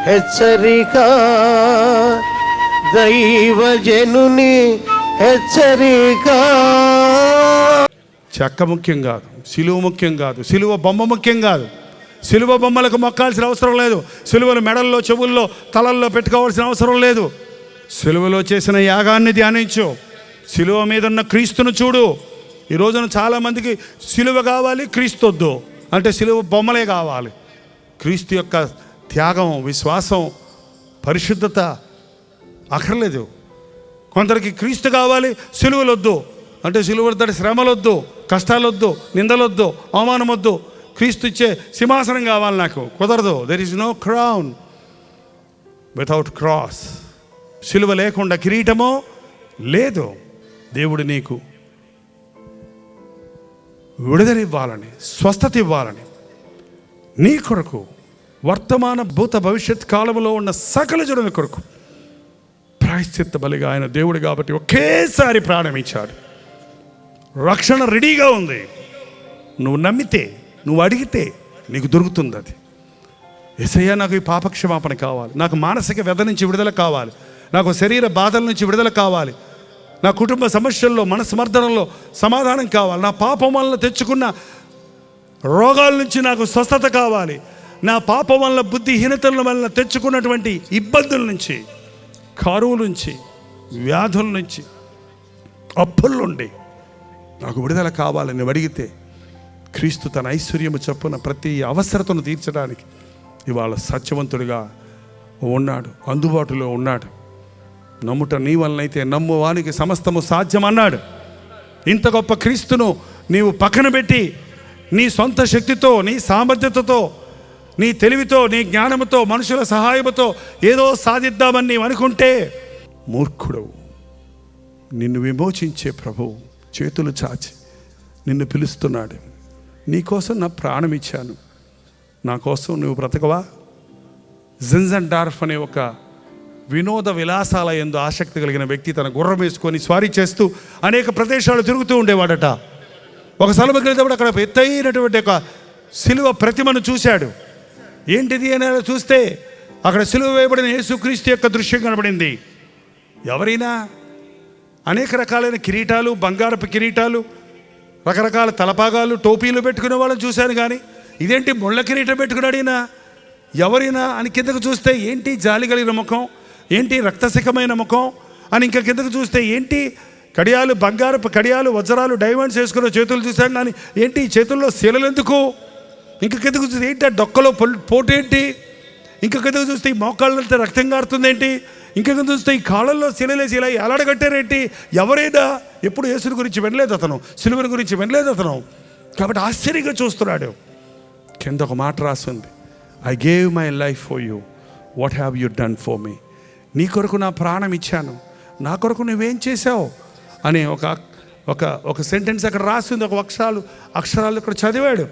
హెచ్చరిక, దైవజనుని హెచ్చరిక. చెక్క ముఖ్యం కాదు, సిలువ ముఖ్యం కాదు, సిలువ బొమ్మ ముఖ్యం కాదు. సిలువ బొమ్మలకు మొక్కాల్సిన అవసరం లేదు. సిలువను మెడల్లో, చెవుల్లో, తలల్లో పెట్టుకోవాల్సిన అవసరం లేదు. సిలువలో చేసిన యాగాన్ని ధ్యానించు. సిలువ మీద ఉన్న క్రీస్తును చూడు. ఈ రోజున చాలామందికి సిలువ కావాలి, క్రీస్తు వద్దు అంటే సిలువ బొమ్మలే కావాలి. క్రీస్తు యొక్క త్యాగం, విశ్వాసం, పరిశుద్ధత అక్కర్లేదు. కొందరికి క్రీస్తు కావాలి, సిలువలొద్దు అంటే సిలువతోటి శ్రమలొద్దు, కష్టాలొద్దు, నిందలొద్దు, అవమానం వద్దు. క్రీస్తు ఇచ్చే సింహాసనం కావాలి నాకు, కుదరదు. There is no crown without cross. సిలువ లేకుండా కిరీటమో లేదు. దేవుడు నీకు విడుదల ఇవ్వాలని, స్వస్థత ఇవ్వాలని, నీ కొరకు, వర్తమాన భూత భవిష్యత్ కాలంలో ఉన్న సకల జనుల కొరకు ప్రాయశ్చిత్త బలిగా ఆయన దేవుడు కాబట్టి ఒకేసారి ప్రాణం ఇచ్చాడు. రక్షణ రెడీగా ఉంది. నువ్వు నమ్మితే, నువ్వు అడిగితే నీకు దొరుకుతుంది. అది యేసయ్యా నాకు ఈ పాపక్షమాపణ కావాలి, నాకు మానసిక వ్యధ నుంచి విడుదల కావాలి, నాకు శరీర బాధల నుంచి విడుదల కావాలి, నా కుటుంబ సమస్యల్లో, మనస్మర్ధనలో సమాధానం కావాలి, నా పాపం వల్ల తెచ్చుకున్న రోగాల నుంచి నాకు స్వస్థత కావాలి, నా పాపం వల్ల, బుద్ధిహీనతల వల్ల తెచ్చుకున్నటువంటి ఇబ్బందుల నుంచి, కరువు నుంచి, వ్యాధుల నుంచి, అప్పుల నుండి నాకు విడుదల కావాలని అడిగితే క్రీస్తు తన ఐశ్వర్యము చొప్పున ప్రతి అవసరతను తీర్చడానికి ఇవాళ సత్యవంతుడిగా ఉన్నాడు, అందుబాటులో ఉన్నాడు. నమ్ముట నీ వలనైతే నమ్ము వానికి సమస్తము సాధ్యం అన్నాడు. ఇంత గొప్ప క్రీస్తును నీవు పక్కన పెట్టి నీ సొంత శక్తితో, నీ సామర్థ్యతతో, నీ తెలివితో, నీ జ్ఞానముతో, మనుషుల సహాయముతో ఏదో సాధిద్దామని నీవు అనుకుంటే మూర్ఖుడవు. నిన్ను విమోచించే ప్రభువు చేతులు చాచి నిన్ను పిలుస్తున్నాడు. నీకోసం నా ప్రాణం ఇచ్చాను, నా కోసం నువ్వు బ్రతకవా? జింజన్డార్ఫ్ అనే ఒక వినోద విలాసాల యందు ఆసక్తి కలిగిన వ్యక్తి తన గుర్రం వేసుకొని స్వారీ చేస్తూ అనేక ప్రదేశాలు తిరుగుతూ ఉండేవాడట. ఒక స్థలంకి వెళ్తేప్పుడు అక్కడ ఎత్తైనటువంటి ఒక సిలువ ప్రతిమను చూశాడు. ఏంటిది అని చూస్తే అక్కడ సిలువ వేయబడిన యేసుక్రీస్తు యొక్క దృశ్యం కనబడింది. ఎవరైనా అనేక రకాలైన కిరీటాలు, బంగారపు కిరీటాలు, రకరకాల తలపాగాలు, టోపీలు పెట్టుకునే వాళ్ళని చూశాను, కానీ ఇదేంటి ముళ్ళ కిరీటం పెట్టుకున్నాడు ఈయన, ఎవరైనా అని కిందకు చూస్తే ఏంటి జాలి కలిగిన ముఖం, ఏంటి రక్తసికమైన ముఖం అని ఇంకా కిందకు చూస్తే ఏంటి కడియాలు, బంగారపు కడియాలు, వజ్రాలు, డైమండ్స్ వేసుకున్న చేతులు చూశాను, కానీ ఏంటి చేతుల్లో శీలలు ఎందుకు? ఇంకా కిందకు చూస్తే ఏంటి ఆ డొక్కలో పోటు ఏంటి? ఇంకా కిందకు చూస్తే ఈ మోకాళ్ళంతా రక్తం కారుతుంది ఏంటి? ఇంకా కింద చూస్తే ఈ కాళ్ళల్లో శిలలేసి ఇలా ఎలాడగట్టారేంటి? ఎవరైనా ఎప్పుడు యేసుని గురించి వినలేదు అతను, సిలువని గురించి వినలేదు అతను, కాబట్టి ఆశ్చర్యంగా చూస్తున్నాడు. కింద ఒక మాట రాస్తుంది, I gave my life for you, what have you done for me? నీ కొరకు నా ప్రాణం ఇచ్చాను, నా కొరకు నువ్వేం చేశావు అనే ఒక సెంటెన్స్ అక్కడ రాసింది. ఒక అక్షరాలు ఇక్కడ చదివాడు.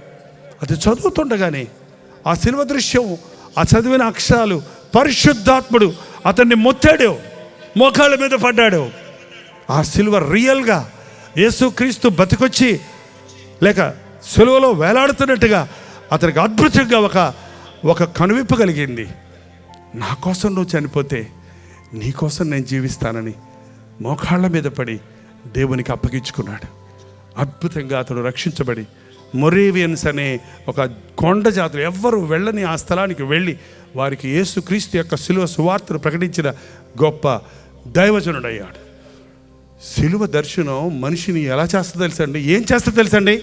అది చదువుతుండగానే ఆ సిలువ దృశ్యం, ఆ చదివిన అక్షరాలు, పరిశుద్ధాత్ముడు అతన్ని మొత్తాడు, మోకాళ్ళ మీద పడ్డాడు. ఆ సిలువ రియల్గా యేసుక్రీస్తు బతికొచ్చి లేక సిలువలో వేలాడుతున్నట్టుగా అతనికి అద్భుతంగా ఒక కనువిప్పు కలిగింది. నా కోసం నువ్వు చనిపోతే నీ కోసం నేను జీవిస్తానని మోకాళ్ళ మీద పడి దేవునికి అప్పగించుకున్నాడు. అద్భుతంగా అతడు రక్షించబడి మొరేవియన్స్ అనే ఒక కొండ జాతులు ఎవ్వరు వెళ్ళని ఆ స్థలానికి వెళ్ళి వారికి యేసుక్రీస్తు యొక్క సిలువ సువార్తను ప్రకటించిన గొప్ప దైవజనుడయ్యాడు. సిలువ దర్శనం మనిషిని ఎలా చేస్తుందో తెలుసండి, ఏం చేస్తుందో తెలుసండి?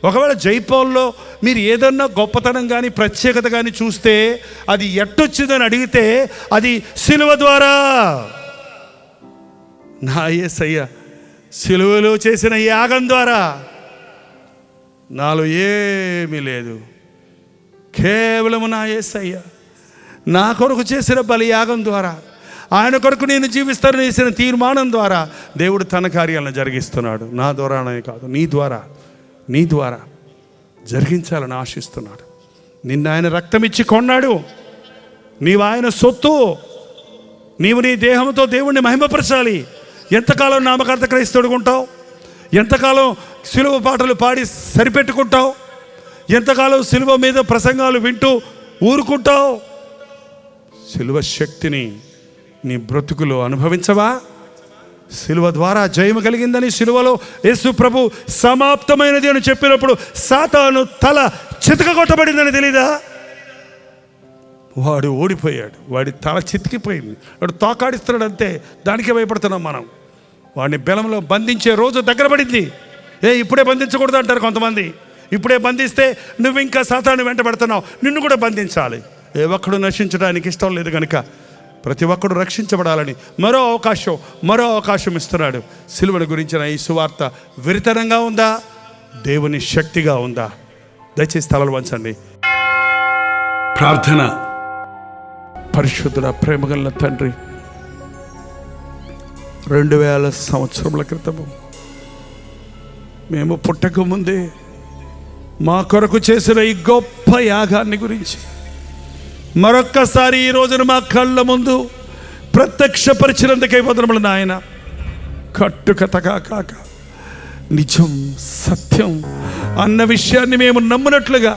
ఒకవేళ జైపాల్లో మీరు ఏదన్నా గొప్పతనం కానీ ప్రత్యేకత కానీ చూస్తే అది ఎట్టొచ్చిందని అడిగితే అది సిలువ ద్వారా. నా యేసయ్య సిలువలో చేసిన యాగం ద్వారా నాలో ఏమీ లేదు, కేవలము నా యేసయ్య నా కొరకు చేసిన బలియాగం ద్వారా, ఆయన కొరకు నేను జీవిస్తాను చేసిన తీర్మానం ద్వారా దేవుడు తన కార్యాలను జరిగిస్తున్నాడు. నా ద్వారానే కాదు, నీ ద్వారా జరిగించాలని ఆశిస్తున్నాడు. నిన్ను ఆయన రక్తం ఇచ్చి కొన్నాడు, నీవు ఆయన సొత్తు, నీవు నీ దేహంతో దేవుణ్ణి మహిమపరచాలి. ఎంతకాలం నామకార్థ క్రైస్తవుడిగా ఉంటావు? ఎంతకాలం సిలువ పాటలు పాడి సరిపెట్టుకుంటావు? ఎంతకాలం సిలువ మీద ప్రసంగాలు వింటూ ఊరుకుంటావు? సిలువ శక్తిని నీ బ్రతుకులో అనుభవించవా? సిలువ ద్వారా జయము కలిగిందని, సిలువలో యేసు ప్రభు సమాప్తమైనది అని చెప్పినప్పుడు సాతాను తల చితకగొట్టబడిందని తెలీదా? వాడు ఓడిపోయాడు, వాడి తల చితికిపోయింది, వాడు తోకాడిస్తున్నాడు అంతే. దానికే భయపడుతున్నాం మనం. వాడిని బెలంలో బంధించే రోజు దగ్గర పడింది. ఇప్పుడే బంధించకూడదు అంటారు కొంతమంది. ఇప్పుడే బంధిస్తే నువ్వు ఇంకా సాతాను వెంట పెడుతున్నావు, నిన్ను కూడా బంధించాలి. ఏ ఒక్కడు నశించడానికి ఇష్టం లేదు కనుక ప్రతి ఒక్కడు రక్షించబడాలని మరో అవకాశం ఇస్తున్నాడు. సిలువను గురించిన ఈ సువార్త విరితనంగా ఉందా? దేవుని శక్తిగా ఉందా? దయచేసి తలలు వంచండి. ప్రార్థన. పరిశుద్ధుడ, ప్రేమగల తండ్రి, 2000 సంవత్సరముల క్రితము మేము పుట్టక ముందే మా కొరకు చేసిన ఈ గొప్ప యాగాన్ని గురించి మరొక్కసారి ఈ రోజున మా కళ్ళ ముందు ప్రత్యక్షపరిచినందుకై వందనములు నాయన. కట్టుకథగా కాక నిజం సత్యం అన్న విషయాన్ని మేము నమ్మునట్లుగా,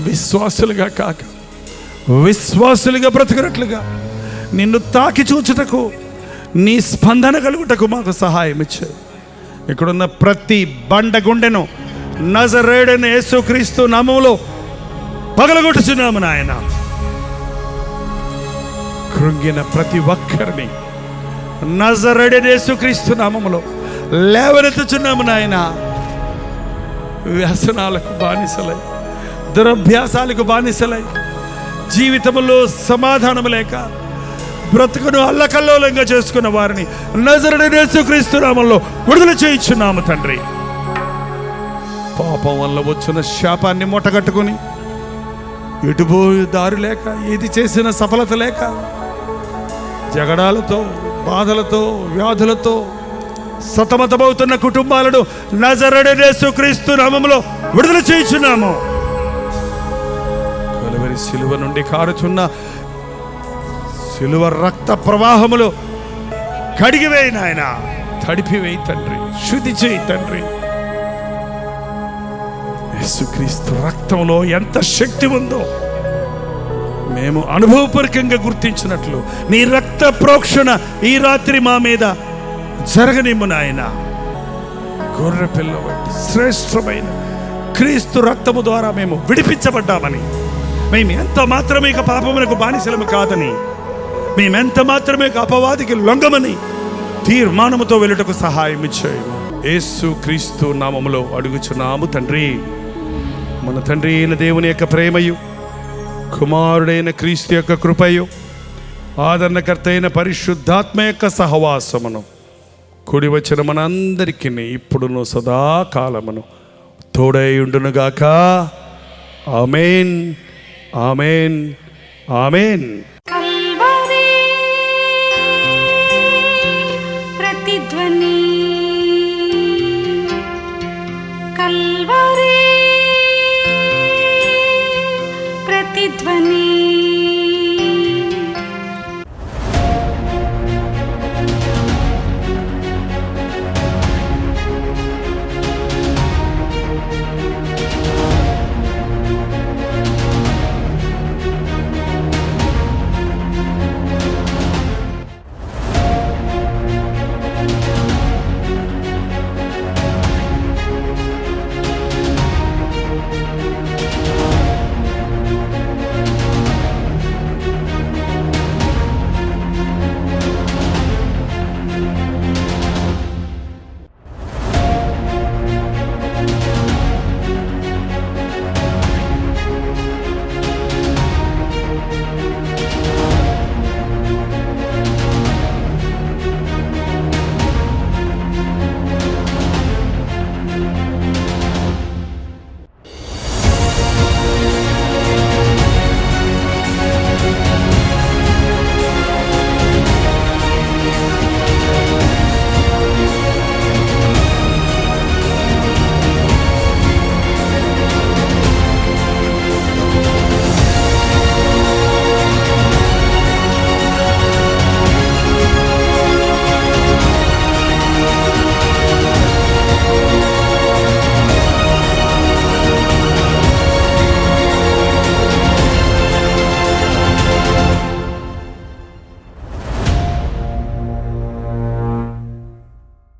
విశ్వాసులుగా కాక విశ్వాసులుగా బ్రతుకున్నట్లుగా, నిన్ను తాకి చూచుటకు, నీ స్పందన కలుగుటకు మాకు సహాయం ఇచ్చావు. ఇక్కడున్న ప్రతి బండ గుండెను నజరేయుడైన యేసుక్రీస్తు నామములో పగలగొట్టుచున్నాము నాయన. కృంగిన ప్రతి ఒక్కరిని నజరేయుడైన యేసుక్రీస్తు నామములో లేవనెత్తుచున్నాము నాయన. వ్యసనాలకు బానిసలై, దురభ్యాసాలకు బానిసలై, జీవితంలో సమాధానం లేక బ్రతుకును అల్లకల్లోలంగా చేసుకున్న వారిని నజరేయుడైన యేసుక్రీస్తు నామములో విడుదల చేయించున్నాము తండ్రి. పాపం వల్ల వచ్చిన శాపాన్ని మూటగట్టుకుని ఎటుపోయే దారి లేక, ఏది చేసిన సఫలత లేక, జగడాలతో, బాధలతో, వ్యాధులతో సతమతమవుతున్న కుటుంబాలను నజరేయుడైన యేసుక్రీస్తు నామములో విడుదల చేయించున్నాము. కలువరి సిలువ నుండి కారుచున్న సిలువ రక్త ప్రవాహములు కడిగివేయి నాయన, తడిపివేయి తండ్రి, శుద్ధి చేయి తండ్రి. యేసుక్రీస్తు రక్తంలో ఎంత శక్తి ఉందో మేము అనుభవపూర్వకంగా గుర్తించినట్లు నీ రక్త ప్రోక్షణ ఈ రాత్రి మా మీద జరగనిమ్ము నాయన. గొర్రె పిల్ల వంటి శ్రేష్టమైన క్రీస్తు రక్తము ద్వారా మేము విడిపించబడ్డామని, మేము ఎంత మాత్రమే ఇక పాపమునకు బానిసలము కాదని, మేమెంత మాత్రమే అపవాదికి లొంగమని తీర్మానముతో వెళ్ళుటకు సహాయం ఇచ్చాయి. యేసుక్రీస్తు నామములో అడుగుచున్నాము తండ్రి. మన తండ్రి అయిన దేవుని యొక్క ప్రేమయు, కుమారుడైన క్రీస్తు యొక్క కృపయు, ఆదరణకర్త అయిన పరిశుద్ధాత్మ యొక్క సహవాసమును కూడి వచ్చిన మనందరికీ ఇప్పుడును సదాకాలమును తోడై ఉండునుగాక. ఆమేన్, ఆమేన్, ఆమేన్.